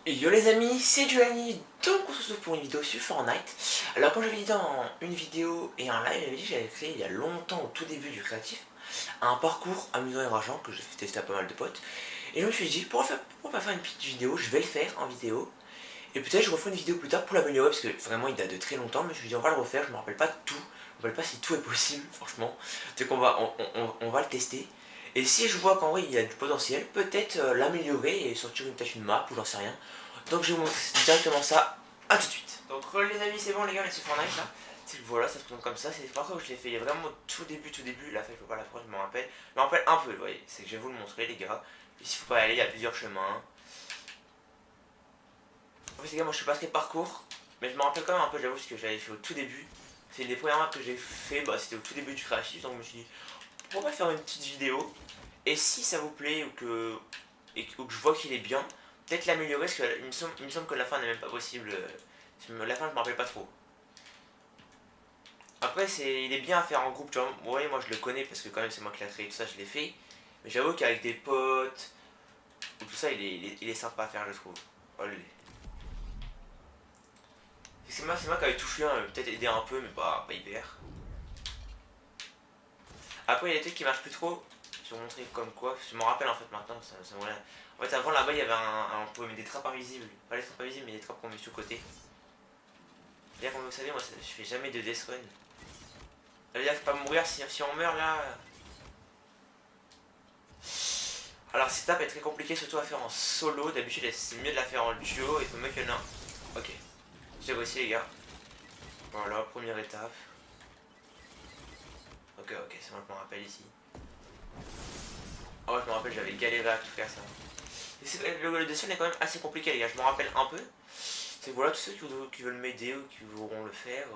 Yo les amis, c'est Giovanni, donc on se retrouve pour une vidéo sur Fortnite. Alors comme j'avais dit dans une vidéo et un live, j'avais dit que j'avais créé il y a longtemps, au tout début du créatif, un parcours amusant et rageant que j'ai fait tester à pas mal de potes. Et je me suis dit, pourquoi pas faire une petite vidéo, je vais le faire en vidéo. Et peut-être je referai une vidéo plus tard pour l'améliorer parce que vraiment il date de très longtemps, mais je me suis dit on va le refaire, je me rappelle pas de tout. Je me rappelle pas si tout est possible, franchement. Donc on va le tester. Et si je vois qu'en vrai il y a du potentiel, peut-être l'améliorer et sortir peut-être une map ou j'en sais rien. Donc je vais vous montrer directement ça, à tout de suite. Donc les amis c'est bon les gars, là c'est Fortnite là. Voilà, ça se présente comme ça, c'est pas ça que je l'ai fait, il y a vraiment au tout début, la fin il faut pas la prendre, je me rappelle. Je me rappelle un peu, vous voyez, c'est que je vais vous le montrer les gars. Et s'il faut pas y aller, il y a plusieurs chemins. En fait les gars, moi je suis pas très parcours, mais je me rappelle quand même un peu, j'avoue, ce que j'avais fait au tout début. C'est une des premières maps que j'ai fait, bah, c'était au tout début du créatif, donc je me suis dit, pourquoi pas faire une petite vidéo. Et si ça vous plaît ou que je vois qu'il est bien, peut-être l'améliorer parce qu'il me semble que la fin n'est même pas possible. La fin je me rappelle pas trop. Après il est bien à faire en groupe, tu vois. Ouais, moi je le connais parce que quand même c'est moi qui l'ai créé, tout ça je l'ai fait. Mais j'avoue qu'avec des potes ou tout ça il est sympa à faire je trouve. Oh, c'est moi qui avais tout fait, hein, peut-être aider un peu mais pas hyper. Après il y a des trucs qui marchent plus trop. Je vais vous montrer comme quoi, je me rappelle en fait maintenant, ça me revient. En fait avant là-bas il y avait on pouvait mettre des trappes invisibles. Pas les trappes invisibles mais des trappes qu'on met sur le côté. D'ailleurs comme vous savez moi je fais jamais de death run. D'ailleurs faut pas mourir si on meurt là. Alors cette étape est très compliquée surtout à faire en solo. D'habitude c'est mieux de la faire en duo et faut mieux qu'il y en a un. Ok. J'ai réussi les gars. Voilà, première étape. Ok, c'est moi je me rappelle ici. Oh je me rappelle j'avais galéré à tout faire ça. Le dessin est quand même assez compliqué les gars, je me rappelle un peu. C'est voilà, tous ceux qui veulent m'aider ou qui voudront le faire,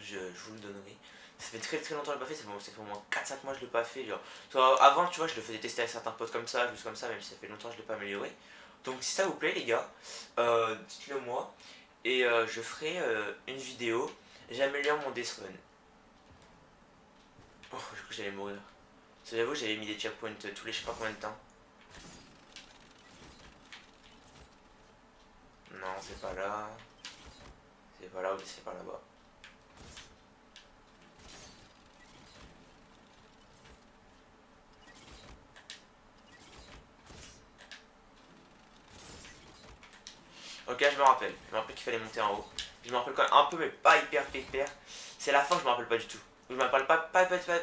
je vous le donnerai. Ça fait très longtemps que je l'ai pas fait, ça fait au moins 4-5 mois que je l'ai pas fait. Genre. Avant tu vois je le faisais tester à certains potes comme ça, juste comme ça, même si ça fait longtemps que je l'ai pas amélioré. Donc si ça vous plaît les gars, dites-le moi. Et je ferai une vidéo, j'améliore mon Death Run. Oh, je crois que j'allais mourir. J'avoue j'avais mis des checkpoints tous les je sais pas combien de temps. Non, c'est pas là. C'est pas là, oui, c'est pas là-bas. Ok, je me rappelle. Je me rappelle qu'il fallait monter en haut. Je me rappelle quand même un peu, mais pas hyper. C'est la fin, je me rappelle pas du tout. Je me rappelle pas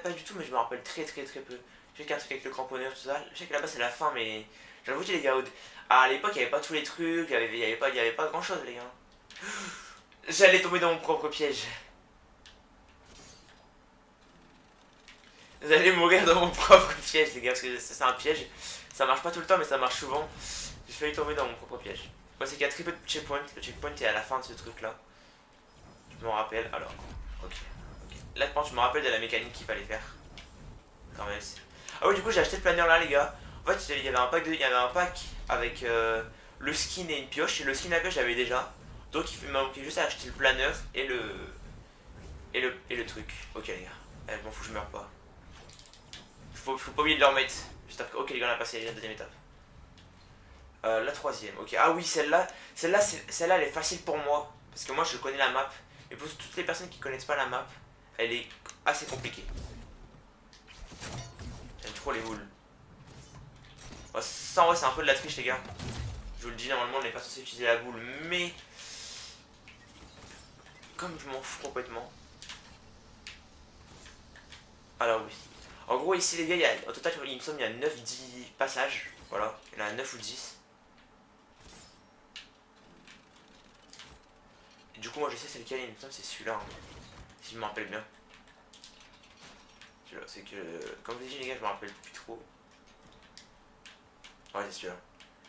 du tout, mais je me rappelle très peu. Je sais qu'il y a un truc avec le cramponneur, tout ça. Je sais que là-bas c'est la fin, mais j'avoue, les gars, à l'époque, il n'y avait pas tous les trucs, il y avait pas grand chose, les gars. J'allais tomber dans mon propre piège. J'allais mourir dans mon propre piège, les gars, parce que c'est un piège. Ça marche pas tout le temps, mais ça marche souvent. J'ai failli tomber dans mon propre piège. Moi, c'est qu'il y a très peu de checkpoint. Le checkpoint est à la fin de ce truc-là. Je me rappelle, alors. Ok. Là, je pense je me rappelle de la mécanique qu'il fallait faire. Quand même. Ah oui, du coup, j'ai acheté le planeur là, les gars. En fait, il y avait un pack avec le skin et une pioche. Et le skin et la pioche, j'avais déjà. Donc, il m'a manqué juste à acheter le planeur et le truc. Ok, les gars. Je m'en fous, je meurs pas. Faut pas oublier de le remettre. J'espère que. Ok, les gars, on a passé la deuxième étape. La troisième, ok. Ah oui, celle-là, elle est facile pour moi. Parce que moi, je connais la map. Mais pour toutes les personnes qui connaissent pas la map, elle est assez compliquée. J'aime trop les boules. Bah, ça, en vrai, c'est un peu de la triche, les gars. Je vous le dis, normalement, on n'est pas censé utiliser la boule. Mais. Comme je m'en fous complètement. Alors, oui. En gros, ici, les gars, au total, il me semble qu'il y a 9-10 passages. Voilà, il y en a 9 ou 10. Et du coup, moi, je sais c'est lequel, il me semble c'est celui-là. Hein, si je me rappelle bien. C'est que, comme vous dites les gars, je me rappelle plus trop. Ouais, c'est celui-là.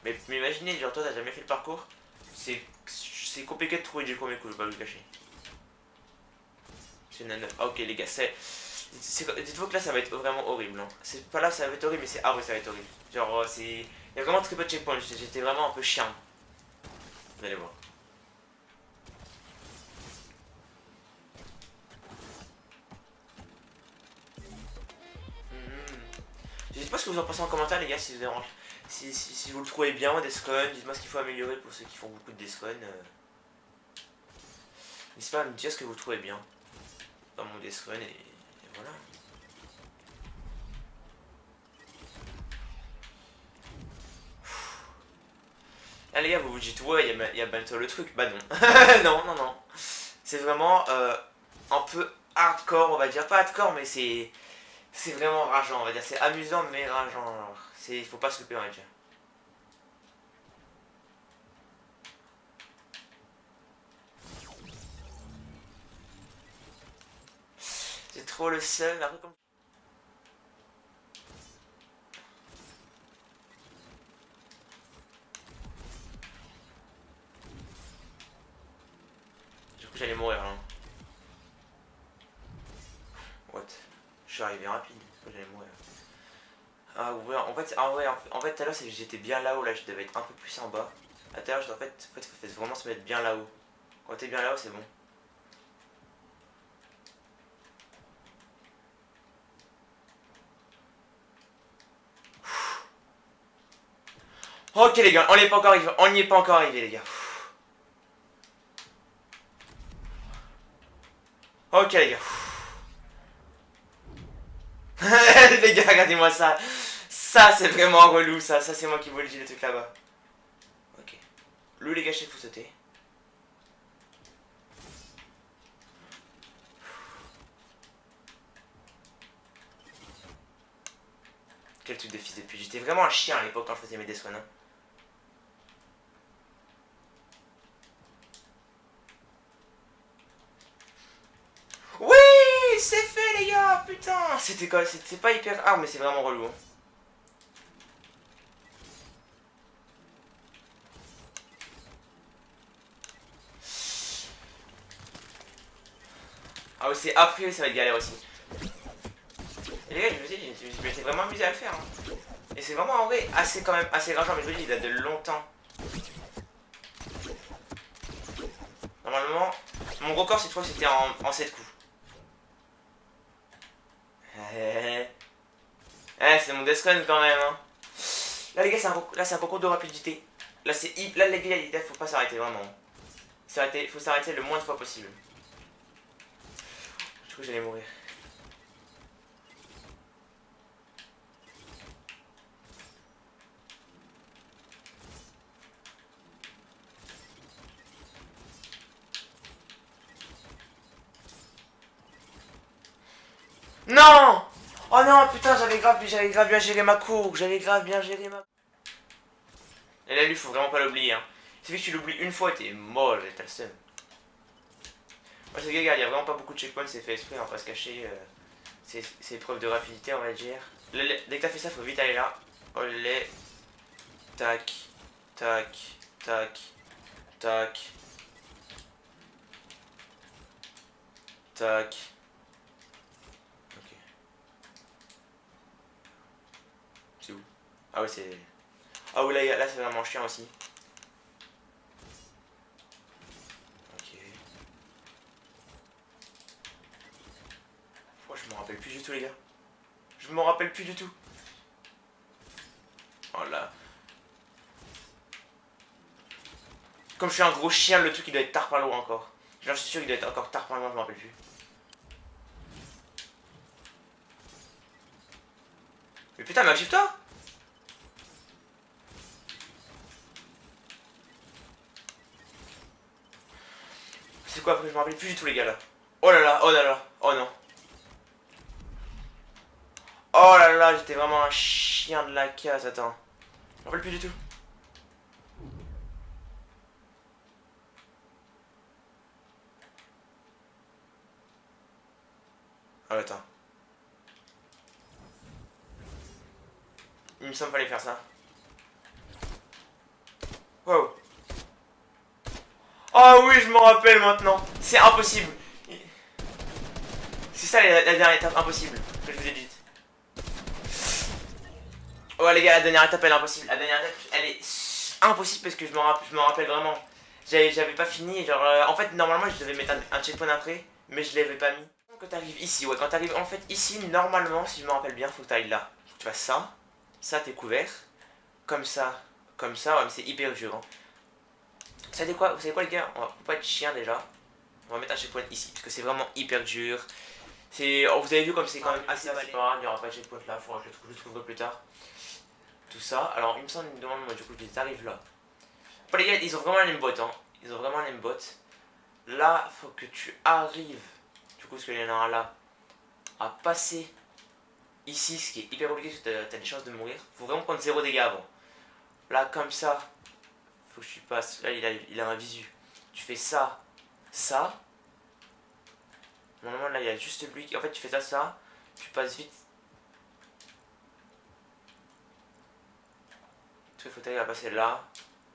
Mais imaginez, genre toi, t'as jamais fait le parcours. C'est compliqué de trouver du premier coup, je vais pas vous le cacher. C'est une 9. Ah, ok, les gars, dites-vous que là, ça va être vraiment horrible. Hein. C'est pas là, ça va être horrible, mais c'est. Ah, ouais, ça va être horrible. Genre, c'est. Il y a vraiment très peu de checkpoints. J'étais vraiment un peu chiant. Vous allez voir. Dites pas ce que vous en pensez en commentaire, les gars, si ça vous dérange. Si vous le trouvez bien, Descon, dites-moi ce qu'il faut améliorer pour ceux qui font beaucoup de Descon. N'hésitez pas à me dire ce que vous trouvez bien dans mon Descon et voilà. Ah les gars, vous vous dites ouais, il y a bientôt le truc. Bah non. Non, non, non. C'est vraiment un peu hardcore, on va dire. Pas hardcore, mais c'est vraiment rageant, on va dire. C'est amusant, mais rageant. Faut pas se louper, on va dire. C'est trop le seul. Après, comme... Du coup, j'allais mourir là. What? Je suis arrivé rapide. Pourquoi j'allais mourir? Ah ouais, en fait, tout à l'heure, j'étais bien là-haut. Là, je devais être un peu plus en bas. À tout à l'heure, en fait, faut vraiment se mettre bien là-haut. Quand t'es bien là-haut, c'est bon. Ok les gars, on n'y est pas encore arrivé, les gars. Ok les gars. Les gars, regardez-moi ça. Ça c'est vraiment relou ça. Ça c'est moi qui vous le dis le truc là-bas. Ok. Le les gars, il faut sauter. Quel truc de fils de pute. J'étais vraiment un chien à l'époque quand je faisais mes Death Run. Oui, c'est fait les gars, putain. C'était quoi? C'était pas hyper hard mais c'est vraiment relou. Hein. Ah oui, c'est après ça va être galère aussi. Et les gars, je m'étais vraiment amusé à le faire. Hein. Et c'est vraiment en vrai assez quand même assez rageant, mais je vous dis, il date de longtemps. Normalement, mon record cette fois c'était en 7 coups. C'est mon Death Run quand même. Hein. Là les gars, c'est un concours de rapidité. Là les gars, faut pas s'arrêter vraiment. Faut s'arrêter le moins de fois possible. Je crois que j'allais mourir. Non! Oh non, putain, j'avais grave bien géré ma cour. J'avais grave bien géré ma... Et là, lui, faut vraiment pas l'oublier. Hein. Il suffit que tu l'oublies une fois et t'es mort, t'as le seum. Moi, c'est gars, il y a vraiment pas beaucoup de checkpoints, c'est fait exprès, on va pas se cacher. C'est preuve de rapidité, on va dire. Dès que t'as fait ça, faut vite aller là. Olé. Tac. Tac. Tac. Tac. Tac. Ok. C'est où? Ah oui, c'est... Ah oui, là c'est vraiment chiant aussi. Ok. Oh, je m'en rappelle plus du tout, les gars. Je m'en rappelle plus du tout. Oh là. Comme je suis un gros chien, le truc il doit être tard par loin encore. Genre, je suis sûr qu'il doit être encore tard par loin, je m'en rappelle plus. Mais putain, mais active-toi! C'est quoi après? Je m'en rappelle plus du tout, les gars là. Oh là là, oh là là, oh non. Oh là là, j'étais vraiment un chien de la casse, attends. Je m'en rappelle plus du tout. Ah attends. Il me semble qu'il fallait faire ça. Wow. Oh oui, je me rappelle maintenant. C'est impossible. C'est ça la dernière étape impossible que je vous ai dite. Ouais les gars, la dernière étape elle est impossible. La dernière étape elle est impossible parce que je me rappelle vraiment. J'avais pas fini. Genre, en fait, normalement je devais mettre un checkpoint après, mais je l'avais pas mis. Quand t'arrives ici, ouais, quand t'arrives en fait ici, normalement, si je me rappelle bien, faut que t'ailles là. Faut que tu fasses ça. Ça, t'es couvert. comme ça, ouais, mais c'est hyper dur. Hein. Vous savez quoi les gars, on va pas être chien déjà. On va mettre un checkpoint ici, parce que c'est vraiment hyper dur. Oh, vous avez vu comme c'est quand même assez sympa, il n'y aura pas de checkpoint là, faudra que je le trouverai plus tard. Tout ça, alors il me semble, il me demande, moi du coup, je t'arrive là. Bon les gars, ils ont vraiment la même botte, hein. Ils ont vraiment la même botte. Là, faut que tu arrives, du coup, parce qu'il y en a un là, à passer ici, ce qui est hyper compliqué, parce que t'as des chances de mourir. Faut vraiment prendre 0 dégâts avant. Là, comme ça, faut que tu passes. Là, il a un visu. Tu fais ça, ça. Normalement, là, il y a juste lui qui. En fait, tu fais ça, ça. Tu passes vite. Il faut t'arriver à passer là.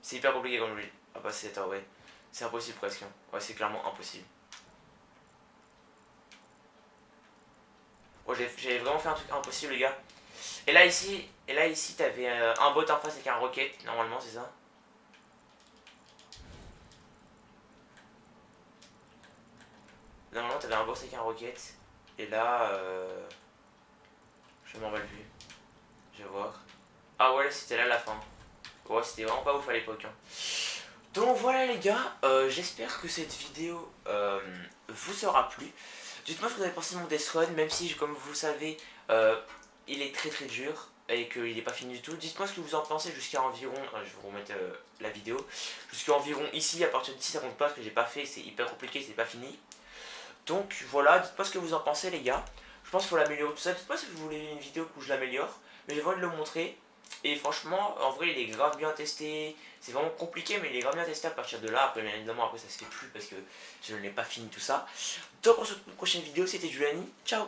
C'est hyper compliqué comme lui. À passer, attends, ouais. C'est impossible presque. Hein. Ouais, c'est clairement impossible. Ouais, j'avais vraiment fait un truc impossible, les gars. Et là, ici, t'avais un bot en face avec un rocket. Normalement, c'est ça. Normalement, t'avais un boss avec un rocket. Et là, je m'en rappelle plus. Je vais voir. Ah ouais, c'était là la fin. Ouais, c'était vraiment pas ouf à l'époque. Hein. Donc voilà les gars, j'espère que cette vidéo vous sera plu. Dites-moi ce que vous avez pensé de mon Death Run, même si comme vous le savez, il est très très dur et qu'il n'est pas fini du tout. Dites-moi ce que vous en pensez jusqu'à environ, je vais vous remettre la vidéo, jusqu'à environ ici, à partir d'ici ça compte pas, ce que j'ai pas fait, c'est hyper compliqué, c'est pas fini. Donc voilà, dites-moi ce que vous en pensez les gars. Je pense qu'il faut l'améliorer tout ça. Dites-moi si vous voulez une vidéo où je l'améliore. Mais j'ai envie de le montrer. Et franchement, en vrai, il est grave bien testé. C'est vraiment compliqué, mais il est grave bien testé à partir de là. Après, bien évidemment, après ça se fait plus parce que je ne l'ai pas fini tout ça. Donc, on se retrouve pour une prochaine vidéo. C'était Giuliani. Ciao!